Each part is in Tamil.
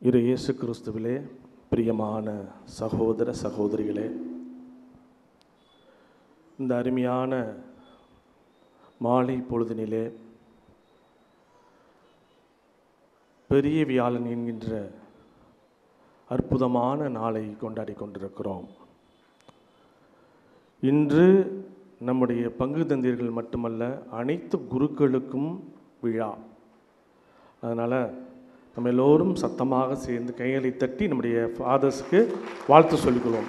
இரு இயேசு கிறிஸ்துவிலே பிரியமான சகோதர சகோதரிகளே, இந்த அருமையான மாலை பொழுதினிலே பெரிய வியாழன் என்கின்ற அற்புதமான நாளை கொண்டாடி கொண்டிருக்கிறோம். இன்று நம்முடைய பங்கு தந்தீர்கள் மட்டுமல்ல, அனைத்து குருக்களுக்கும் விழா. அதனால் நம்ம எல்லோரும் சத்தமாக சேர்ந்து கைகளை தட்டி நம்முடைய ஃபாதர்ஸ்க்கு வாழ்த்து சொல்லிக்கொள்வோம்.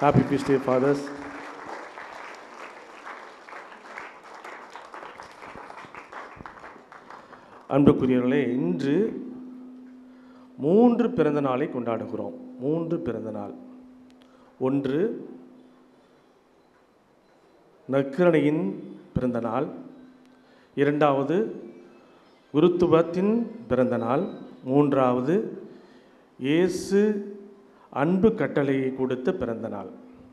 ஹாப்பி ஃபீஸ்ட் டே ஃபாதர்ஸ். அன்புக்குரியவர்களே, இன்று 3 பிறந்த நாளை கொண்டாடுகிறோம். 3 பிறந்த நாள். ஒன்று நற்கருணையின் பிறந்த நாள், இரண்டாவது குருத்துவத்தின் பிறந்த நாள், மூன்றாவது இயேசு அன்பு கட்டளையை கொடுத்த பிறந்த நாள்.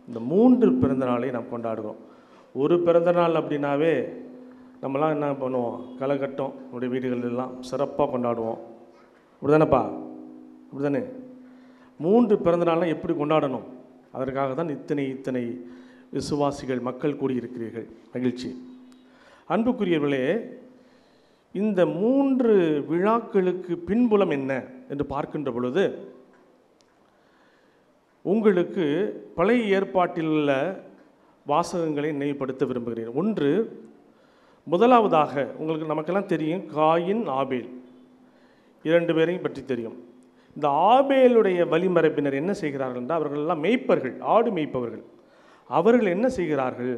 இந்த 3 பிறந்த நாளை நாம் கொண்டாடுகிறோம். ஒரு பிறந்த நாள் அப்படின்னாவே நம்மலாம் என்ன பண்ணுவோம், களைகட்டம் நம்முடைய வீடுகளெல்லாம் சிறப்பாக கொண்டாடுவோம். அப்படி தானேப்பா? அப்படி தானே? 3 பிறந்த நாள்லாம் எப்படி கொண்டாடணும், அதற்காக தான் இத்தனை விசுவாசிகள் மக்கள் கூடியிருக்கிறீர்கள். மகிழ்ச்சி. அன்புக்குரியவர்களே, இந்த 3 விழாக்களுக்கு பின்புலம் என்ன என்று பார்க்கின்ற பொழுது உங்களுக்கு பழைய ஏற்பாட்டில் உள்ள வாசகங்களை நினைவுபடுத்த விரும்புகிறேன். ஒன்று, முதலாவதாக உங்களுக்கு நமக்கெல்லாம் தெரியும், காயின் ஆபேல் 2 பேரையும் பற்றி தெரியும். இந்த ஆபேலுடைய வழிமரபினர் என்ன செய்கிறார்கள் என்றால், அவர்கள் எல்லாம் மேய்ப்பர்கள், ஆடு மேய்ப்பவர்கள். அவர்கள் என்ன செய்கிறார்கள்,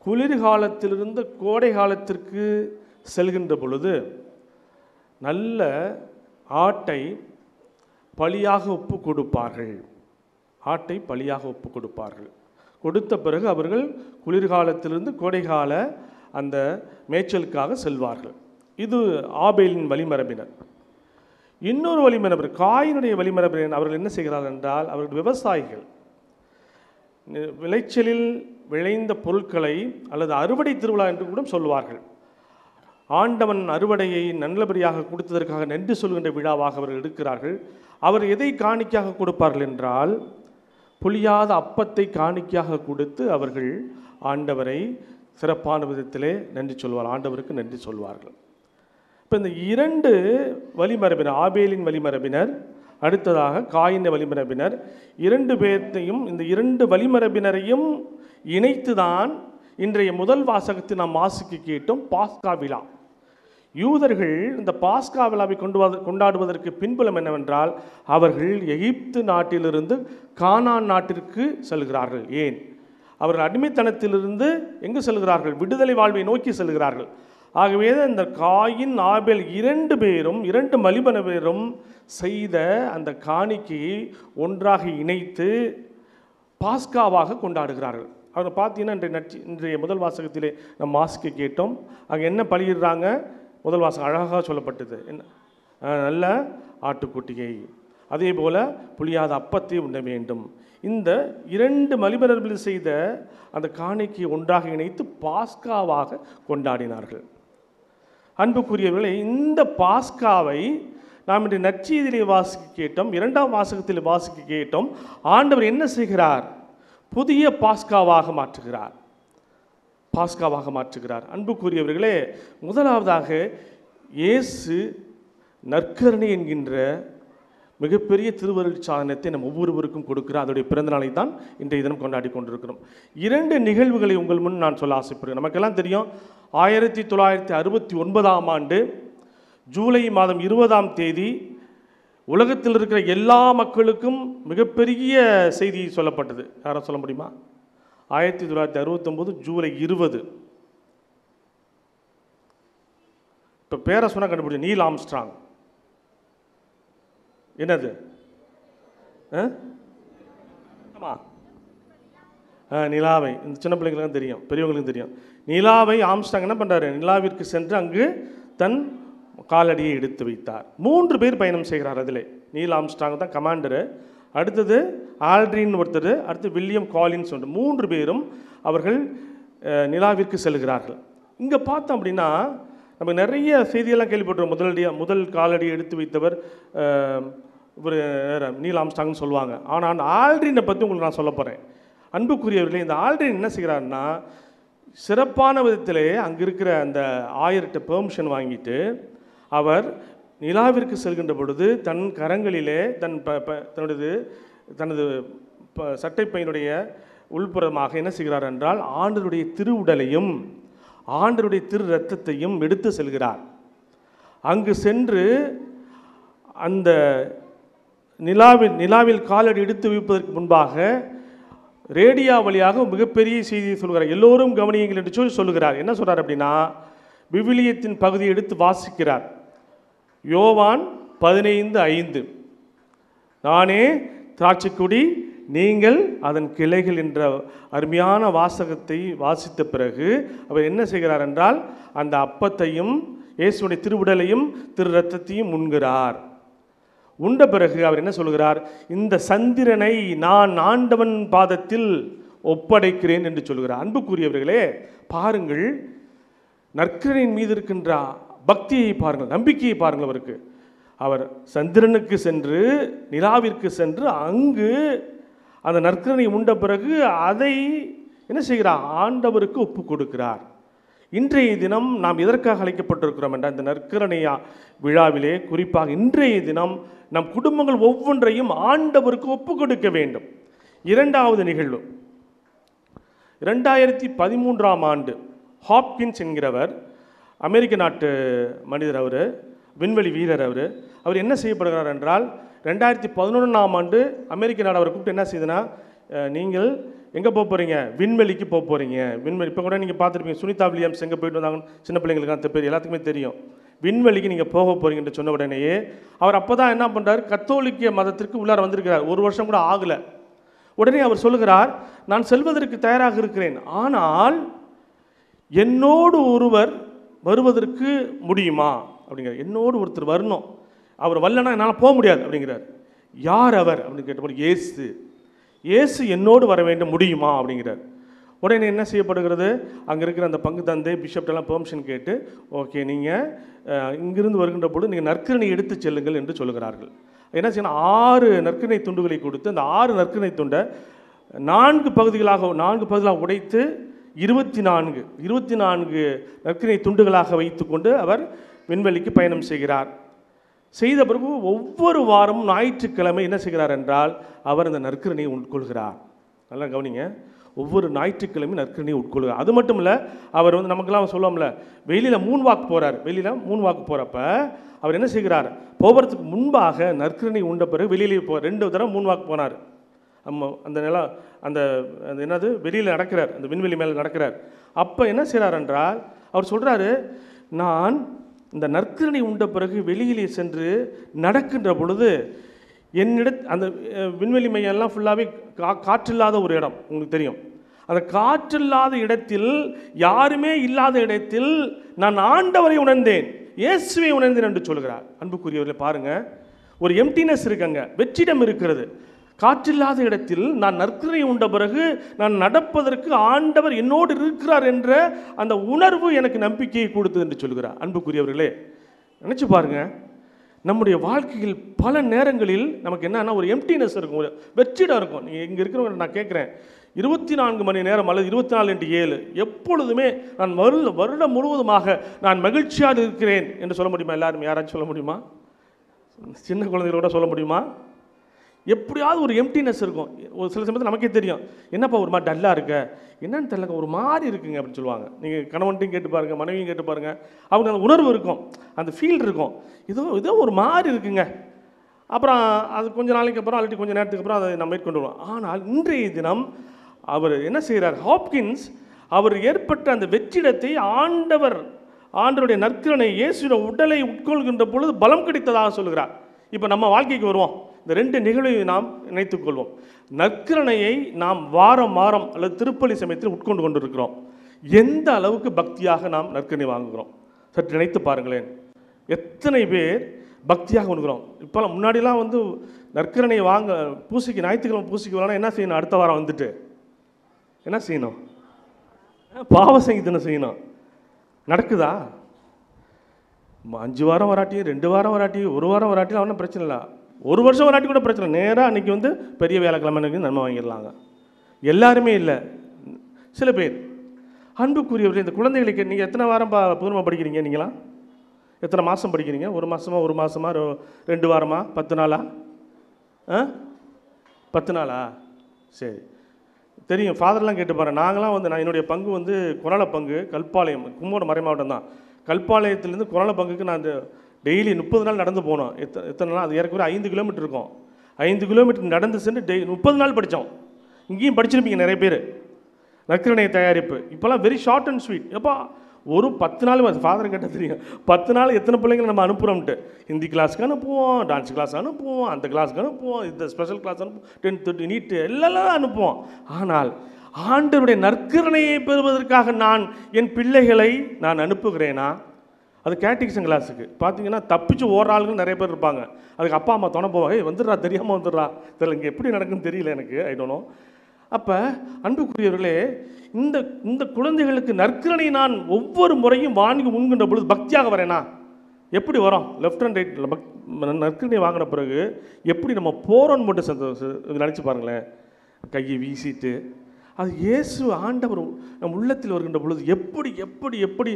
குளிர்காலத்திலிருந்து கோடை காலத்திற்கு செல்கின்ற பொழுது நல்ல ஆட்டை பலியாக ஒப்பு கொடுப்பார்கள். ஆட்டை பலியாக ஒப்பு கொடுப்பார்கள். கொடுத்த பிறகு அவர்கள் குளிர்காலத்திலிருந்து கோடைகால அந்த மேய்ச்சலுக்காக செல்வார்கள். இது ஆபேலின் வழிமரபினர். இன்னொரு வழிமரபினர், காயினுடைய வழிமரபினர், அவர்கள் என்ன செய்கிறார்கள் என்றால், அவர்கள் விவசாயிகள். விளைச்சலில் விளைந்த பொருட்களை அல்லது அறுவடை திருவிழா என்று கூட சொல்வார்கள். ஆண்டவன் அறுவடையை நல்லபடியாக கொடுத்ததற்காக நன்றி சொல்கின்ற விழாவாக அவர்கள் எடுக்கிறார்கள். அவர் எதை காணிக்கையாக கொடுப்பார்கள் என்றால், புளியாத அப்பத்தை காணிக்கையாக கொடுத்து அவர்கள் ஆண்டவரை சிறப்பான விதத்திலே நன்றி சொல்வார், ஆண்டவருக்கு நன்றி சொல்வார்கள். இப்போ இந்த 2 வழிமரபினர், ஆபேலின் வழிமரபினர், அடுத்ததாக காயின் வழிமரபினர், 2 பேர்த்தையும், இந்த 2 வழிமரபினரையும் இணைத்து தான் இன்றைய முதல் வாசகத்தை நாம் வாசிக்க கேட்டோம். பாஸ்கா விழா. யூதர்கள் இந்த பாஸ்கா விழாவை கொண்டாடுவதற்கு பின்புலம் என்னவென்றால், அவர்கள் எகிப்து நாட்டிலிருந்து கானான் நாட்டிற்கு செல்கிறார்கள். ஏன்? அவர்கள் அடிமைத்தனத்திலிருந்து எங்கு செல்கிறார்கள்? விடுதலை வாழ்வை நோக்கி செல்கிறார்கள். ஆகவே இந்த காயின் ஆபேல் 2 பேரும், 2 வழிமரபினரும் செய்த அந்த காணிக்கையை ஒன்றாக இணைத்து பாஸ்காவாக கொண்டாடுகிறார்கள். அவங்க பார்த்தீங்கன்னா இன்றைய முதல் வாசகத்திலே நம்ம வாசிக்க கேட்டோம். அங்கே என்ன பலியிடுறாங்க? முதல் வாசகம் அழகாக சொல்லப்பட்டது. என்ன? நல்ல ஆட்டுக்குட்டியை, அதே போல் புளியாத அப்பத்தை உண்ண வேண்டும். இந்த 2 வழிமரபில் செய்த அந்த காணிக்கையை ஒன்றாக இணைத்து பாஸ்காவாக கொண்டாடினார்கள். அன்புக்குரியவர்களே, இந்த பாஸ்காவை நாம் இன்று நற்செய்தியிலே வாசிக்க கேட்டோம். 2ஆம் வாசகத்தில் வாசிக்க கேட்டோம். ஆண்டவர் என்ன செய்கிறார்? புதிய பாஸ்காவாக மாற்றுகிறார். பாஸ்காவாக மாற்றுகிறார். அன்புக்குரியவர்களே, முதலாவதாக இயேசு நற்கருணை என்கின்ற மிகப்பெரிய திருவருள் சாதனத்தை நம் ஒவ்வொருவருக்கும் கொடுக்கிறார். அதோடைய பிறந்த நாளை தான் இன்றைய தினம் கொண்டாடி கொண்டிருக்கிறோம். 2 நிகழ்வுகளை உங்கள் முன் நான் சொல்ல ஆசைப்படுகிறேன். நமக்கெல்லாம் தெரியும், 1969ஆம் ஆண்டு ஜூலை மாதம் 20ஆம் தேதி உலகத்தில் இருக்கிற எல்லா மக்களுக்கும் மிகப்பெரிய செய்தி சொல்லப்பட்டது. யாரும் சொல்ல முடியுமா? 1969 ஜூலை 20. இப்போ பேரை சொன்னால் கண்டுபிடிச்ச நீல் ஆம்ஸ்ட்ராங். என்னது? ஆமாம், நிலாவை. இந்த சின்ன பிள்ளைங்களுக்கும் தெரியும், பெரியவங்களுக்கும் தெரியும். நிலாவை ஆம்ஸ்ட்ராங் என்ன பண்ணுறாரு? நிலாவிற்கு சென்று அங்கு தன் காலடியை எடுத்து வைத்தார். 3 பேர் பயணம் செய்கிறார். அதில் நீல் ஆம்ஸ்ட்ராங் தான் கமாண்டரு, அடுத்தது ஆல்ட்ரின் ஒருத்தர், அடுத்து வில்லியம் காலின்ஸ் ஒன்று. 3 பேரும் அவர்கள் நிலாவிற்கு செல்கிறார்கள். இங்கே பார்த்தோம் அப்படின்னா நம்ம நிறைய செய்தியெல்லாம் கேள்விப்பட்டோம். முதல் காலடி எடுத்து வைத்தவர் இவர் நீல் ஆம்ஸ்டாங்னு சொல்லுவாங்க. ஆனால் அந்த ஆல்ட்ரினை பற்றி உங்களுக்கு நான் சொல்ல போகிறேன். அன்புக்குரியவர்களே, இந்த ஆல்ட்ரின் என்ன செய்கிறாருன்னா, சிறப்பான விதத்திலே அங்கே இருக்கிற அந்த ஆயர்கிட்ட பெர்மிஷன் வாங்கிட்டு அவர் நிலாவிற்கு செல்கின்ற பொழுது தன் கரங்களிலே தனது சட்டைப்பையினுடைய உள்புறமாக என்ன செய்கிறார் என்றால் ஆண்டவருடைய திருவுடலையும் ஆண்டவருடைய திரு இரத்தத்தையும் எடுத்து செல்கிறார். அங்கு சென்று அந்த நிலாவில் காலடி எடுத்து வைப்பதற்கு முன்பாக ரேடியோ வழியாக மிகப்பெரிய செய்தியை சொல்கிறார். எல்லோரும் கவனியுங்கள் என்று சொல்லி சொல்லுகிறார். என்ன சொல்கிறார் அப்படின்னா, விவிலியத்தின் பகுதியை எடுத்து வாசிக்கிறார். யோவான் 15:5, நானே திராட்சைக்கொடி, நீங்கள் அதன் கிளைகள் என்ற அருமையான வாசகத்தை வாசித்த பிறகு அவர் என்ன செய்கிறார் என்றால் அந்த அப்பத்தையும் இயேசுடைய திருவுடலையும் திரு இரத்தத்தையும் உண்கிறார். உண்ட பிறகு அவர் என்ன சொல்கிறார், இந்த சந்திரனை நான் ஆண்டவன் பாதத்தில் ஒப்படைக்கிறேன் என்று சொல்கிறார். அன்புக்குரியவர்களே, பாருங்கள், நற்கரனின் மீது இருக்கின்ற பக்தியை பாருங்கள், நம்பிக்கையை பாருங்கள். அவருக்கு அவர் சந்திரனுக்கு சென்று நிலாவிற்கு சென்று அங்கு அந்த நற்கரனை உண்ட பிறகு அதை என்ன செய்கிறார், ஆண்டவருக்கு ஒப்பு கொடுக்கிறார். இன்றைய தினம் நாம் எதற்காக அழைக்கப்பட்டிருக்கிறோம் என்றால் இந்த நற்கரணையா விழாவிலே குறிப்பாக இன்றைய தினம் நம் குடும்பங்கள் ஒவ்வொன்றையும் ஆண்டவருக்கு ஒப்பு கொடுக்க வேண்டும். இரண்டாவது நிகழ்வு 2013ஆம் ஆண்டு ஹாப்கின்ஸ் என்கிறவர், அமெரிக்க நாட்டு மனிதர், அவர் விண்வெளி வீரர். அவர் என்ன செய்யப்படுகிறார் என்றால் 2011ஆம் ஆண்டு அமெரிக்க நாடு அவரை கூப்பிட்டு என்ன செய்யுதுன்னா, நீங்கள் எங்கே போக போகிறீங்க, விண்வெளிக்கு போக போகிறீங்க. விண்வெளி இப்போ கூட நீங்கள் பார்த்துருப்பீங்க, சுனிதா வில்லியம்ஸ் எங்கே போயிட்டு வந்தாங்கன்னு சின்ன பிள்ளைங்களுக்கு அந்த பேர் எல்லாத்துக்குமே தெரியும். விண்வெளிக்கு நீங்கள் போக போகிறீங்கன்னு சொன்ன உடனேயே அவர் அப்போ தான் என்ன பண்ணுறார், கத்தோலிக்க மதத்திற்கு உள்ளார வந்திருக்கிறார். ஒரு வருஷம் கூட ஆகலை. உடனே அவர் சொல்லுகிறார், நான் செல்வதற்கு தயாராக இருக்கிறேன், ஆனால் என்னோடு ஒருவர் வருவதற்கு முடியுமா அப்படிங்கிறார். என்னோடு ஒருத்தர் வரணும், அவர் வரலன்னா என்னால் போக முடியாது அப்படிங்கிறார். யார் அவர் அப்படின்னு கேட்டபோது இயேசு என்னோடு வர வேண்டும், முடியுமா அப்படிங்கிறார். உடனே என்ன செய்யப்படுகிறது, அங்கே இருக்கிற அந்த பங்கு தந்தை பிஷப்டெல்லாம் பெர்மிஷன் கேட்டு, ஓகே நீங்கள் இங்கிருந்து வருகின்ற பொழுது நீங்கள் நற்கரணை எடுத்து செல்லுங்கள் என்று சொல்லுகிறார்கள். என்ன செய்யணும், 6 நற்கரணை துண்டுகளை கொடுத்து அந்த 6 நற்கரணை துண்டை 4 பகுதிகளாக உடைத்து 24 நற்கரணை துண்டுகளாக வைத்து கொண்டு அவர் விண்வெளிக்கு பயணம் செய்கிறார். செய்த பிறகு ஒவ்வொரு வாரமும் ஞாயிற்றுக்கிழமை என்ன செய்கிறார் என்றால் அவர் அந்த நற்கரணையை உட்கொள்கிறார். நல்லா கவனிங்க, ஒவ்வொரு ஞாயிற்றுக்கிழமையும் நற்கரணையை உட்கொள்கிறார். அது மட்டும் இல்லை, அவர் நமக்கெல்லாம் சொல்லுவோம்ல, வெளியில் 3 வாக்கு போகிறார். வெளியில் 3 வாக்கு போகிறப்ப அவர் என்ன செய்கிறார், போகிறதுக்கு முன்பாக நற்கரணை உண்ட பிறகு வெளியிலே 2 தடவை 3 வாக்கு போனார். அந்த நிலம் அந்த என்னது வெளியில் நடக்கிறார், அந்த விண்வெளி மேலே நடக்கிறார். அப்போ என்ன செய்கிறார் என்றால் அவர் சொல்கிறாரு, நான் இந்த நற்கரணை உண்ட பிறகு வெளியிலே சென்று நடக்கின்ற பொழுது அந்த விண்வெளி மையெல்லாம் ஃபுல்லாகவே காற்றில்லாத ஒரு இடம், உங்களுக்கு தெரியும். அந்த காற்றில்லாத இடத்தில், யாருமே இல்லாத இடத்தில் நான் ஆண்டவரை உணர்ந்தேன், இயேசுவை உணர்ந்தேன் என்று சொல்கிறார். அன்புக்குரியவர்களே பாருங்கள், ஒரு எம்டினஸ் இருக்குங்க, வெற்றிடம் இருக்கிறது. காற்றில்லாத இடத்தில் நான் நற்கரணை உண்ட பிறகு நான் நடப்பதற்கு ஆண்டவர் என்னோடு இருக்கிறார் என்ற அந்த உணர்வு எனக்கு நம்பிக்கையை கொடுத்தது என்று சொல்கிறார். அன்புக்குரியவர்களே நினச்சி பாருங்க, நம்முடைய வாழ்க்கையில் பல நேரங்களில் நமக்கு என்னன்னா ஒரு எம்டினஸ் இருக்கும், ஒரு வெற்றிடம் இருக்கும். நீங்கள் இங்கே இருக்கிறவங்க நான் கேட்குறேன், 24 மணி நேரம் அல்லது 24x7 எப்பொழுதுமே நான் வருடம் முழுவதுமாக நான் மகிழ்ச்சியாக இருக்கிறேன் என்று சொல்ல முடியுமா? எல்லாரும் யாராச்சும் சொல்ல முடியுமா? சின்ன குழந்தைகளோட சொல்ல முடியுமா? எப்படியாவது ஒரு எம்டினஸ் இருக்கும். ஒரு சில சமயத்தில் நமக்கே தெரியும், என்னப்பா ஒரு மாதிரி டல்லாக இருக்க, என்னன்னு தெரியல, ஒரு மாதிரி இருக்குங்க அப்படின்னு சொல்லுவாங்க. நீங்கள் கணவன்ட்டையும் கேட்டு பாருங்கள், மனைவியும் கேட்டு பாருங்கள், அவங்க அந்த உணர்வு இருக்கும், அந்த ஃபீல் இருக்கும், ஏதோ ஒரு மாதிரி இருக்குங்க. அப்புறம் அது கொஞ்சம் நாளைக்கு அப்புறம் அல்லது கொஞ்சம் நேரத்துக்கு அப்புறம் அதை நம்ம மேற்கொண்டு வருவோம். ஆனால் இன்றைய தினம் அவர் என்ன செய்கிறார், ஹாப்கின்ஸ் அவர் ஏற்பட்ட அந்த வெற்றிடத்தை ஆண்டவருடைய நற்கரணை இயேசுவின் உடலை உட்கொள்கின்ற பொழுது பலம் கிடைத்ததாக சொல்கிறார். இப்போ நம்ம வாழ்க்கைக்கு வருவோம், இந்த 2 நிகழ்வை நாம் நினைத்துக்கொள்வோம். நற்கரணையை நாம் வாரம் அல்லது திருப்பலி சமயத்தில் உட்கொண்டு கொண்டிருக்கிறோம். எந்த அளவுக்கு பக்தியாக நாம் நற்கரணை வாங்குகிறோம் சற்று நினைத்து பாருங்களேன். எத்தனை பேர் பக்தியாக உண்கிறோம். இப்போலாம் முன்னாடிலாம் நற்கரணையை பூசிக்கு ஞாயிற்றுக்கிழமை பூசிக்கு வரலாம், என்ன செய்யணும், அடுத்த வாரம் வந்துட்டு என்ன செய்யணும், பாவ சங்கீதனை செய்யணும். நடக்குதா? 5 வாரம் வராட்டியும் 2 வாரம் வராட்டியும் 1 வாரம் வராட்டியும் அவனும் பிரச்சனை இல்லை. ஒரு வருஷம் வராட்டி கூட பிரச்சனை, நேராக அன்றைக்கி வந்து பெரிய வியாழக்கிழமைக்கு நன்மை வாங்கிடலாங்க. எல்லாருமே இல்லை, சில பேர். அன்புக்குரியவர்கள், இந்த குழந்தைகளுக்கு நீங்கள் எத்தனை வாரம் பூர்வமாக படிக்கிறீங்க? நீங்களாம் எத்தனை மாதம் படிக்கிறீங்க? ஒரு மாதமா, 2 வாரமா, 10 நாளா? 10 நாளா? சரி, தெரியும். ஃபாதர்லாம் கேட்டு பாருங்கள். நாங்களாம் வந்து என்னுடைய பங்கு வந்து குணால பங்கு கல்பாளையம், கும்போட மறை மாவட்டம் தான். கல்பாளையத்துலேருந்து குணால பங்குக்கு நான் அந்த டெய்லி 30 நாள் நடந்து போனோம். எத்தனை நாள்? அது ஏற்கனவே 5 கிலோமீட்டர் இருக்கும். 5 கிலோமீட்டர் நடந்து சென்று 30 நாள் படித்தோம். இங்கேயும் படிச்சிருப்பீங்க நிறைய பேர். நற்கருணை தயாரிப்பு இப்போலாம் வெரி ஷார்ட் அண்ட் ஸ்வீட். எப்போ ஒரு 10 நாள் ஃபாதர் கேட்டால் தெரியும், 10 நாள் எத்தனை பிள்ளைங்களை நம்ம அனுப்புகிறோம்ட்டு. ஹிந்தி கிளாஸுக்கு அனுப்புவோம், டான்ஸ் கிளாஸ் அனுப்புவோம், அந்த கிளாஸுக்கு அனுப்புவோம், இந்த ஸ்பெஷல் கிளாஸ் அனுப்புவோம், 10th 30 நீட்டு எல்லாம் அனுப்புவோம். ஆனால் ஆண்டவருடைய நற்கருணையை பெறுவதற்காக நான் என் பிள்ளைகளை நான் அனுப்புகிறேனா? அது கேட்டிக்ஸன் கிளாஸுக்கு பார்த்தீங்கன்னா தப்பிச்சு ஓடுற ஆளுங்க நிறைய பேர் இருப்பாங்க. அதுக்கு அப்பா அம்மா துணை போவாங்க, வந்துடுறா, தெரியாமல் வந்துடுறா, தெரியல, இங்கே எப்படி நடக்குன்னு தெரியல எனக்கு, ஐ டோன்ட் நோ. அப்போ அன்புக்குரியவர்களே, இந்த குழந்தைகளுக்கு நற்கருணை நான் ஒவ்வொரு முறையும் வாங்கி உண்கின்ற பொழுது பக்தியாக வரேனா? எப்படி வரோம்? லெஃப்ட் அண்ட் ரைட்டில் நற்கருணை வாங்கின பிறகு எப்படி நம்ம போகிறோன்னு மட்டும் நினச்சி பாருங்களேன். கையை வீசிட்டு அது இயேசு ஆண்டவர் நம் உள்ளத்தில் வருகின்ற பொழுது எப்படி எப்படி எப்படி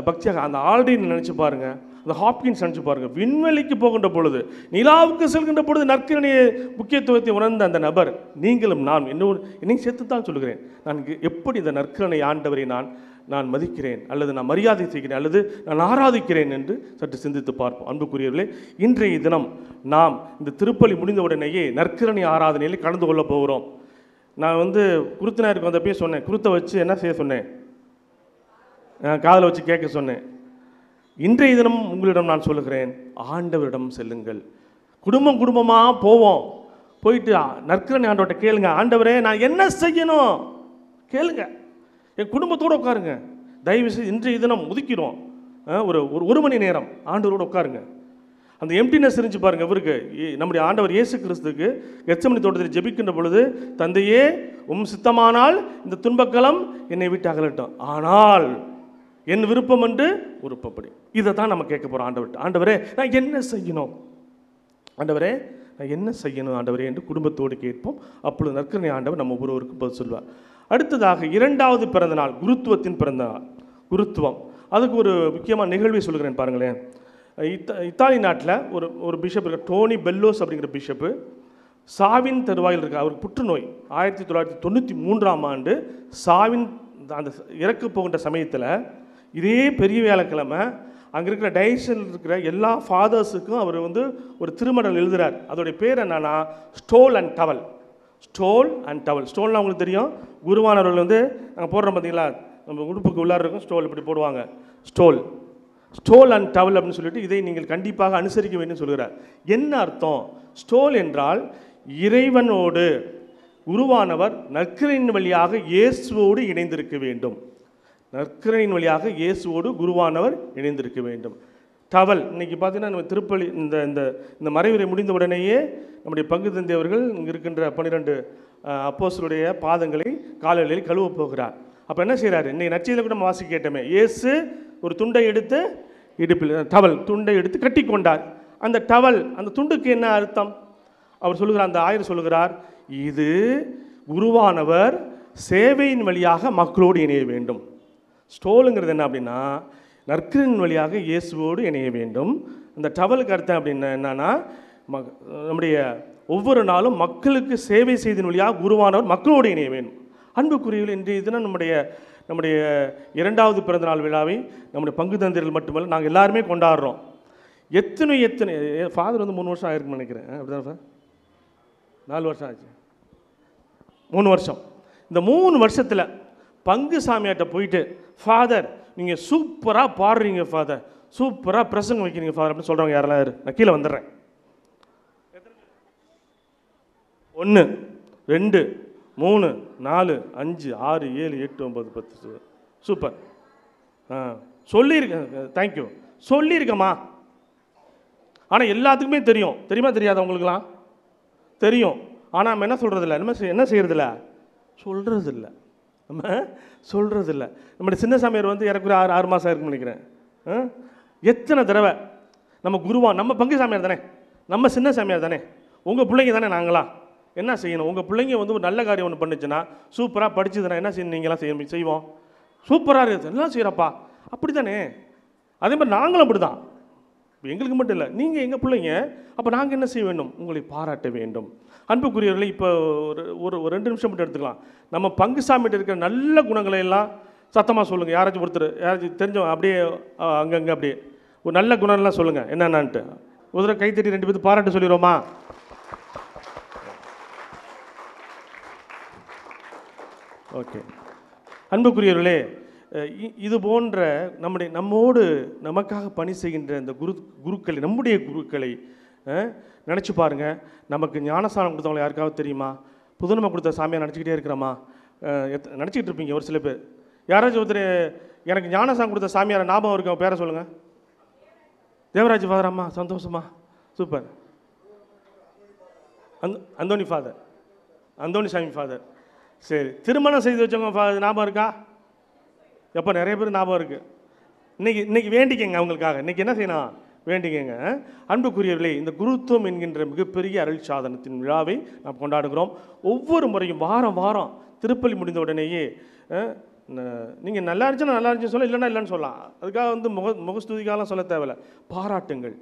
பக்தியாக அந்த ஆல்ரெடி நினச்சி பாருங்கள். அந்த ஹாப்கின்ஸ் நினச்சி பாருங்கள். விண்வெளிக்கு போகின்ற பொழுது, நிலாவுக்கு செல்கின்ற பொழுது நற்கருணைய முக்கியத்துவத்தை உணர்ந்த அந்த நபர் நீங்களும் நான் என்னையும் சேர்த்து தான் சொல்லுகிறேன். நான் எப்படி இந்த நற்கருணை ஆண்டவரை நான் மதிக்கிறேன், அல்லது நான் மரியாதை செய்கிறேன், அல்லது நான் ஆராதிக்கிறேன் என்று சற்று சிந்தித்து பார்ப்போம். அன்புக்குரியவர்களே, இன்றைய தினம் நாம் இந்த திருப்பலி முடிந்த உடனேயே நற்கருணை ஆராதனையில் கலந்து கொள்ள போகிறோம். நான் வந்து குருத்தினாருக்கு வந்தப்பே சொன்னேன், குருத்தை வச்சு என்ன செய்ய சொன்னேன்? காதில் வச்சு கேட்க சொன்னேன். இன்றைய தினம் உங்களிடம் நான் சொல்லுகிறேன், ஆண்டவரிடம் செல்லுங்கள். குடும்பமாக போவோம். போயிட்டு நற்கருணை ஆண்டவர்கிட்ட கேளுங்க, ஆண்டவரே நான் என்ன செய்யணும் கேளுங்க. என் குடும்பத்தோடு உட்காருங்க. தயவுசெய்து இன்றைய தினம் ஒதுக்கிடும் ஒரு மணி நேரம் ஆண்டவரோடு உட்காருங்க. அந்த எம்டினஸ் இருந்துச்சு பாருங்கள். இவருக்கு நம்முடைய ஆண்டவர் இயேசு கிறிஸ்துக்கு கெத்செமனி தோட்டத்தில் ஜெபிக்கின்ற பொழுது, தந்தையே சித்தமானால் இந்த துன்பக்களம் என்னை விட்டு அகலட்டும், ஆனால் என் விருப்பம் என்று விருப்பப்படி. இதை தான் நம்ம கேட்க போகிறோம் ஆண்டவர்கிட்ட. ஆண்டவரே நான் என்ன செய்யணும்? ஆண்டவரே நான் என்ன செய்யணும் ஆண்டவரே என்று குடும்பத்தோடு கேட்போம். அப்பொழுது நற்கருணை ஆண்டவர் நம்ம ஒவ்வொருவருக்கும் பதில் சொல்வார். அடுத்ததாக 2வது பிறந்த நாள், குருத்துவத்தின் பிறந்த நாள். குருத்துவம், அதுக்கு ஒரு முக்கியமான நிகழ்வை சொல்கிறேன் பாருங்களேன். இத்தாலி நாட்டில் ஒரு பிஷப் இருக்க, டோனி பெல்லோஸ் அப்படிங்கிற பிஷப்பு சாவின் தருவாயில் இருக்க. அவருக்கு புற்றுநோய் 1993ஆம் ஆண்டு சாவின் அந்த இறக்க போகின்ற சமயத்தில் இதே பெரிய வியாழக்கிழமை அங்கே இருக்கிற டைசனில் இருக்கிற எல்லா ஃபாதர்ஸுக்கும் அவர் வந்து ஒரு திருமடல் எழுதுகிறார். அதோடைய பேர் என்னன்னா stole and towel. Stole and towel. ஸ்டோல்னால் உங்களுக்கு தெரியும், குருவானவர்கள் வந்து நாங்கள் போடுறோம் பார்த்தீங்களா, நம்ம உடுப்புக்கு உள்ளார இருக்கும் ஸ்டோல், இப்படி போடுவாங்க. ஸ்டோல் அண்ட் டவல் அப்படின்னு சொல்லிட்டு இதை நீங்கள் கண்டிப்பாக அனுசரிக்க வேண்டும் சொல்கிறார். என்ன அர்த்தம்? ஸ்டோல் என்றால் இறைவனோடு குருவானவர் நற்கருணையின் வழியாக இயேசுவோடு இணைந்திருக்க வேண்டும். நற்கருணையின் வழியாக இயேசுவோடு குருவானவர் இணைந்திருக்க வேண்டும். டவல், இன்னைக்கு பார்த்தீங்கன்னா நம்ம திருப்பலி இந்த மறைவுரை முடிந்த உடனேயே நம்முடைய பங்கு தந்தை அவர்கள் இங்கே இருக்கின்ற 12 அப்போஸ்தலருடைய பாதங்களை காலையில் கழுவ போகிறார். அப்போ என்ன செய்கிறாரு? இன்னைக்கு நற்செய்தியில் கூட வாசி கேட்டோமே, இயேசு ஒரு துண்டை எடுத்து இடுப்பில் டவல் துண்டை எடுத்து கட்டி கொண்டார். அந்த டவல், அந்த துண்டுக்கு என்ன அர்த்தம்? அவர் சொல்லுகிறார், அந்த ஆயர் சொல்லுகிறார், இது குருவானவர் சேவையின் வழியாக மக்களோடு இணைய வேண்டும். ஸ்டோலுங்கிறது என்ன அப்படின்னா, நற்கருணையின் வழியாக இயேசுவோடு இணைய வேண்டும். இந்த டவலுக்கு அர்த்தம் அப்படின்னா என்னன்னா, நம்முடைய ஒவ்வொரு நாளும் மக்களுக்கு சேவை செய்தன் வழியாக குருவானவர் மக்களோடு இணைய வேண்டும். அன்புக்குரியவர்கள், இன்றைய தினம் நம்முடைய 2வது பிறந்தநாள் விழாவை நம்முடைய பங்கு தந்தையர்கள் மட்டுமல்ல நாங்கள் எல்லாருமே கொண்டாடுறோம். எத்தனை ஃபாதர் வந்து 3 வருஷம் ஆயிருக்குன்னு நினைக்கிறேன். அப்படிதான் சார், 4 வருஷம் ஆச்சு, 3 வருஷம். இந்த 3 வருஷத்தில் பங்கு சாமியார்ட்ட போயிட்டு, ஃபாதர் நீங்கள் சூப்பராக பாடுறீங்க ஃபாதர், சூப்பராக பிரசங்கம் வைக்கிறீங்க ஃபாதர் அப்படின்னு சொல்கிறவங்க யாரெல்லாம் நான் கீழே வந்துடுறேன். 1 2 3 4 5 6 7 8 9 10 சூப்பர். சொல்லியிருக்கேன், தேங்க்யூ, சொல்லியிருக்கேம்மா. ஆனால் எல்லாத்துக்குமே தெரியும், தெரியுமா தெரியாத உங்களுக்குலாம் தெரியும். ஆனால் நம்ம என்ன சொல்கிறதில்ல, என்ன செய்கிறதில்ல, சொல்கிறதில்ல, நம்ம சொல்கிறதில்ல. நம்முடைய சின்ன சாமியார் வந்து எனக்கு 6 மாதம் இருக்குன்னு நினைக்கிறேன். எத்தனை தடவை நம்ம பங்கு சாமியார் தானே, நம்ம சின்ன சாமியார் தானே, உங்கள் பிள்ளைங்க தானே நாங்களா, என்ன செய்யணும்? உங்கள் பிள்ளைங்க வந்து ஒரு நல்ல காரியம் ஒன்று பண்ணுச்சுன்னா, சூப்பராக படிச்சுதுன்னா என்ன செய்யணும்? நீங்களாம் செய்வோம். சூப்பராக இருக்குது எல்லாம் செய்கிறப்பா, அப்படி தானே. அதே மாதிரி நாங்களும் அப்படி தான். எங்களுக்கு மட்டும் இல்லை, நீங்கள் எங்கள் பிள்ளைங்க, அப்போ நாங்கள் என்ன செய்ய வேண்டும்? உங்களை பாராட்ட வேண்டும். அன்புக்குரியவர்களை இப்போ ஒரு 2 நிமிஷம் மட்டும் எடுத்துக்கலாம். நம்ம பங்குசாமிகிட்ட இருக்கிற நல்ல குணங்களை எல்லாம் சத்தமாக சொல்லுங்கள். யாராச்சும் ஒருத்தர், யாராச்சும் தெரிஞ்சவங்க அப்படியே அங்கங்கே அப்படியே ஒரு நல்ல குணம்லாம் சொல்லுங்கள் என்னென்னான்ட்டு. ஒரு தடவை கைத்தட்டி 2 பேருக்கு பாராட்ட சொல்லிடுவோமா? ஓகே. அன்புக்குரியவர்களே, இது போன்ற நம்மோடு நமக்காக பணி செய்கின்ற இந்த குருக்களை, நம்முடைய குருக்களை நினச்சி பாருங்கள். நமக்கு ஞானஸ்தானம் கொடுத்தவங்களை யாருக்காவது தெரியுமா? புதுநமை கொடுத்த சாமியாக நினச்சிக்கிட்டே இருக்கிறோமா? நினச்சிக்கிட்டு இருப்பீங்க ஒரு சில பேர். யாராச்சும் ஒருத்தர் எனக்கு ஞானஸ்தானம் கொடுத்த சாமியார் ஞாபகம் இருக்கு, பேரை சொல்லுங்கள். தேவராஜ் ஃபாதர். அம்மா சந்தோஷமா, சூப்பர். அந்தோணி ஃபாதர், அந்தோணி சாமி ஃபாதர். சரி, திருமணம் செய்து வச்சவங்க ஞாபகம் இருக்கா? எப்போ நிறைய பேர் ஞாபகம் இருக்குது. இன்னைக்கு வேண்டிக்கங்க அவங்களுக்காக. இன்றைக்கி என்ன செய்யணும்? வேண்டிக்கங்க. அன்புக்குரியவர்களே, இந்த குருத்துவம் என்கின்ற மிகப்பெரிய அருள் சாதனத்தின் விழாவை நாம் கொண்டாடுகிறோம். ஒவ்வொரு முறையும் வாரம் வாரம் திருப்பலி முடிந்த உடனேயே நீங்கள் நல்லா இருந்துச்சுன்னா நல்லா இருந்துச்சுன்னு சொல்ல, இல்லைன்னா இல்லைன்னு சொல்லலாம். அதுக்காக வந்து முகஸ்துதிக்காலாம் சொல்ல தேவையில்லை. பாராட்டுங்கள்.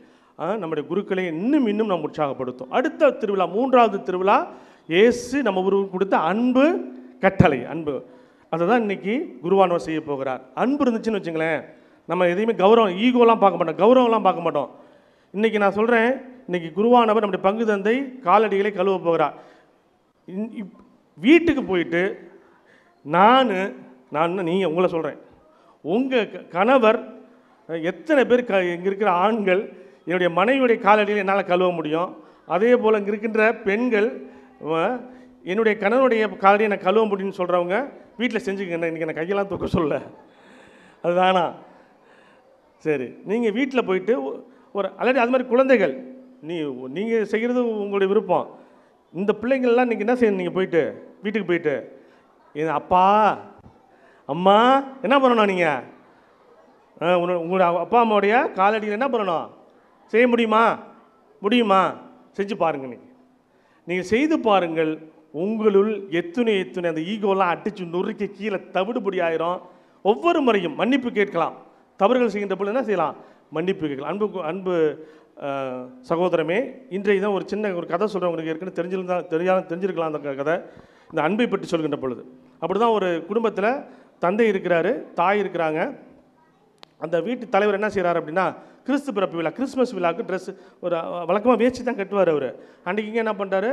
நம்முடைய குருக்களை இன்னும் நம்ம உற்சாகப்படுத்தும். அடுத்த திருவிழா, 3வது திருவிழா, இயேசு நம்ம ஊருக்கு கொடுத்த அன்பு கட்டளை. அன்பு, அதை தான் இன்றைக்கி குருவானவர் செய்ய போகிறார். அன்பு இருந்துச்சுன்னு வச்சுங்களேன், நம்ம எதையுமே கௌரவம், ஈகோலாம் பார்க்க மாட்டோம், கௌரவம்லாம் பார்க்க மாட்டோம். இன்றைக்கி நான் சொல்கிறேன், இன்றைக்கி குருவானவர் நம்முடைய பங்கு தந்தை காலடிகளை கழுவ போகிறார். வீட்டுக்கு போயிட்டு நீங்கள் உங்களை சொல்கிறேன், உங்கள் கணவர் எத்தனை பேர் இங்கே இருக்கிற ஆண்கள் என்னுடைய மனைவியுடைய காலடியில் என்னால் கழுவ முடியும், அதே போல் இங்கே இருக்கின்ற பெண்கள் என்னுடைய கணவனுடைய காலடியை நான் கழுவ முடியும்னு சொல்கிறவங்க வீட்டில் செஞ்சுக்கங்க. இன்றைக்கி நான் கையெல்லாம் தூக்க சொல்ல, அதுதானா? சரி, நீங்கள் வீட்டில் போயிட்டு ஆல்ரெடி அது மாதிரி குழந்தைகள் நீங்கள் செய்கிறது உங்களுடைய விருப்பம். இந்த பிள்ளைங்கள்லாம் நீங்கள் என்ன செய்யணும்? நீங்கள் போயிட்டு வீட்டுக்கு போயிட்டு அப்பா அம்மா என்ன பண்ணணும்? நீங்கள் உங்களோட அப்பா அம்மாவுடைய காலடியில் என்ன பண்ணணும்? செய்ய முடியுமா? செஞ்சு பாருங்கள். நீங்கள் செய்து பாருங்கள். உங்களுள் எத்துணை அந்த ஈகோலாம் அடித்து நொறுக்கி கீழே தவிடுபடி ஆயிரும். ஒவ்வொரு முறையும் மன்னிப்பு கேட்கலாம். தவறுகள் செய்கின்ற பொழுது என்ன செய்யலாம்? மன்னிப்பு கேட்கலாம். அன்பு சகோதரமே, இன்றைய தான் ஒரு சின்ன கதை சொல்கிறேன். உங்களுக்கு ஏற்கனவே தெரிஞ்சிருக்கலாம் அந்த கதை. இந்த அன்பை பற்றி சொல்கின்ற பொழுது அப்படி தான் ஒரு குடும்பத்தில் தந்தை இருக்கிறாரு, தாய் இருக்கிறாங்க. அந்த வீட்டு தலைவர் என்ன செய்கிறார் அப்படின்னா, கிறிஸ்து பிறப்பு விழா, கிறிஸ்மஸ் விழாவுக்கு ட்ரெஸ் ஒரு வழக்கமாக வேஷ்டி தான் கட்டுவார் அவர். அன்றைக்கிங்க என்ன பண்ணுறாரு,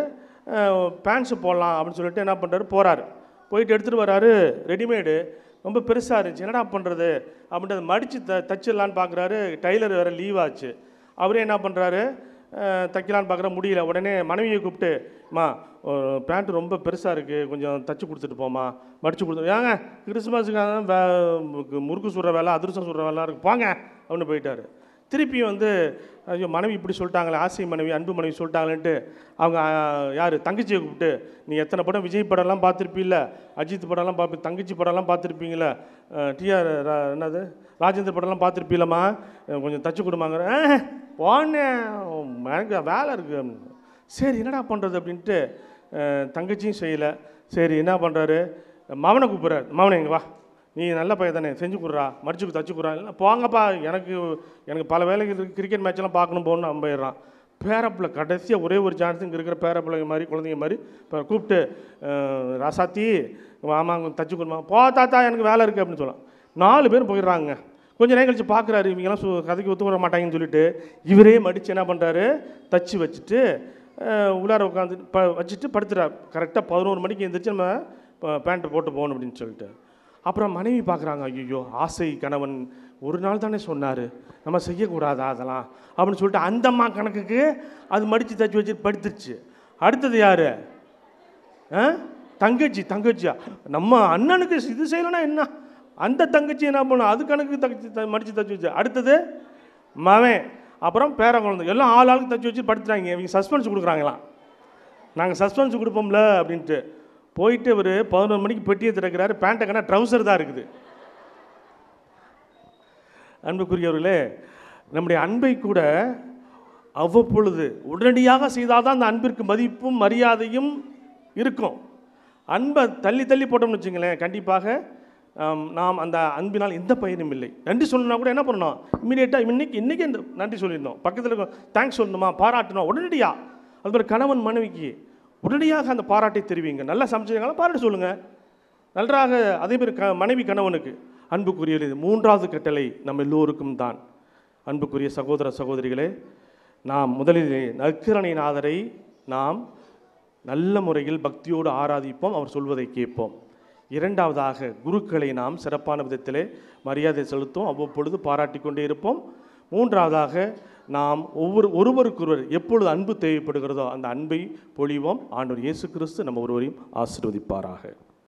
பேண்ட்ஸு போடலாம் அப்படின்னு சொல்லிட்டு என்ன பண்ணுறாரு, போயிட்டு எடுத்துகிட்டு வர்றாரு. ரெடிமேடு ரொம்ப பெருசாக இருந்துச்சு. என்னடா பண்ணுறது அப்படின்றத மடித்து தச்சிடலான்னு பார்க்குறாரு. டைலர் வேறு லீவ் ஆச்சு. அவரே என்ன பண்ணுறாரு, தைக்கலான்னு பார்க்குற முடியல. உடனே மனைவியை கூப்பிட்டு, மா பேண்ட்டு ரொம்ப பெருசாக இருக்குது, கொஞ்சம் தச்சு கொடுத்துட்டு போமா, மடித்து கொடுத்து. ஏங்க கிறிஸ்மஸுக்காக முறுக்கு சுடுற வேலை, அதிரசம் சுடுற வேலை இருக்குது, போங்க அப்படின்னு போயிட்டார். திருப்பியும் வந்து ஐயோ மனைவி இப்படி சொல்லிட்டாங்களே, ஆசை மனைவி, அன்பு மனைவி சொல்லிட்டாங்களேன்ட்டு அவங்க யார் தங்கச்சியை கூப்பிட்டு, நீ எத்தனை படம் விஜய் படம்லாம் பார்த்துருப்பீல்ல, அஜித் படம்லாம் தங்கச்சி படம்லாம் பார்த்துருப்பீங்கள, டிஆர் என்னது ராஜேந்திர படம்லாம் பார்த்துருப்பீங்களம்மா, கொஞ்சம் தச்சு கொடுமாங்கிற. போனேன், எனக்கு வேலை இருக்குது. சரி என்னடா பண்ணுறது அப்படின்ட்டு தங்கச்சியும் செய்யலை. சரி என்ன பண்ணுறாரு, மவனை கூப்பிட்றாரு. மவனை எங்கே வா, நீ நல்ல பையன் தானே, செஞ்சு கொடுறா, மடிச்சு தச்சு கொடுறா. இல்லை போங்கப்பா, எனக்கு பல வேலைகள் கிரிக்கெட் மேட்செல்லாம் பார்க்கணும் போகணும்னு நம்பிடுறான். பேரப்பிள்ளை கடைசியாக ஒரே ஒரு சான்ஸ் இங்கே இருக்கிற பேரப்பிள்ளைங்க மாதிரி குழந்தைங்க மாதிரி இப்போ கூப்பிட்டு, ராசாத்தி ஆமாங்க தச்சு கொடுமா, போ தாத்தா எனக்கு வேலை இருக்குது அப்படின்னு சொல்லலாம். 4 பேரும் போயிடுறாங்க. கொஞ்சம் நேரம் கழிச்சு பார்க்குறாரு, இவங்கெல்லாம் கதைக்கு ஒத்து வர மாட்டாங்கன்னு சொல்லிட்டு இவரே மடித்து என்ன பண்ணுறாரு, தச்சு வச்சுட்டு உள்ளார உட்காந்து வச்சுட்டு படுத்துறாரு. கரெக்டாக 11 மணிக்கு எழுந்திரிச்சு நம்ம பேண்ட்டு போட்டு போகணும் அப்படின்னு சொல்லிட்டு. அப்புறம் மனைவி பார்க்குறாங்க, ஐயோ ஆசை கணவன் ஒரு நாள் தானே சொன்னார், நம்ம செய்யக்கூடாதா அதெல்லாம் அப்படின்னு சொல்லிட்டு அந்த அம்மா கணக்குக்கு அது மடித்து தச்சு வச்சுட்டு படுத்துருச்சு. அடுத்தது யார், தங்கச்சியா, நம்ம அண்ணனுக்கு இது செய்யலைன்னா என்ன, அந்த தங்கச்சி என்ன பண்ணும், அது கணக்கு மடித்து தச்சு வச்சு. அடுத்தது மவன், அப்புறம் பேர குழந்தை, எல்லாம் ஆளுக்கு தச்சு வச்சு படுத்துறாங்க. இவங்க சஸ்பென்ஸ் கொடுக்குறாங்களாம், நாங்கள் சஸ்பென்ஸ் கொடுப்போம்ல அப்படின்ட்டு. போயிட்டு ஒரு 11 மணிக்கு பெட்டியை திறக்கிறாரு. பேண்ட்டை கண்ணா ட்ரௌசர் தான் இருக்குது. அன்புக்குரியவர்களே, நம்முடைய அன்பை கூட அவ்வப்பொழுது உடனடியாக செய்தால் தான் அந்த அன்பிற்கு மதிப்பும் மரியாதையும் இருக்கும். அன்பை தள்ளி தள்ளி போட்டோம்னு வச்சுங்களேன், கண்டிப்பாக நாம் அந்த அன்பினால் எந்த பயனும் இல்லை. நன்றி சொல்லணும்னா கூட என்ன பண்ணணும், இமீடியட்டாக இன்றைக்கி இந்த நன்றி சொல்லிடணும். பக்கத்தில் இருக்க தேங்க்ஸ் சொல்லணுமா, பாராட்டணும் உடனடியாக. அது மாதிரி கணவன் மனைவிக்கு உடனடியாக அந்த பாராட்டை தெரிவிங்க. நல்லா சமைச்சிருக்காங்க பாராட்டு சொல்லுங்கள். நன்றாக அதே மாதிரி மனைவி கணவனுக்கு. அன்புக்குரிய இது 3வது கட்டளை நம்ம எல்லோருக்கும் தான். அன்புக்குரிய சகோதர சகோதரிகளே, நாம் முதலில் நற்கருணைநாதரை நாம் நல்ல முறையில் பக்தியோடு ஆராதிப்போம், அவர் சொல்வதை கேட்போம். 2வதாக குருக்களை நாம் சிறப்பான விதத்திலே மரியாதை செலுத்துவோம், அவ்வப்பொழுது பாராட்டி கொண்டே இருப்போம். 3வதாக நாம் ஒருவருக்கொருவர் எப்பொழுது அன்பு தேவைப்படுகிறதோ அந்த அன்பை பொழிவோம். ஆண்டவர் இயேசு கிறிஸ்து நம்ம ஒருவரையும் ஆசீர்வதிப்பாராக.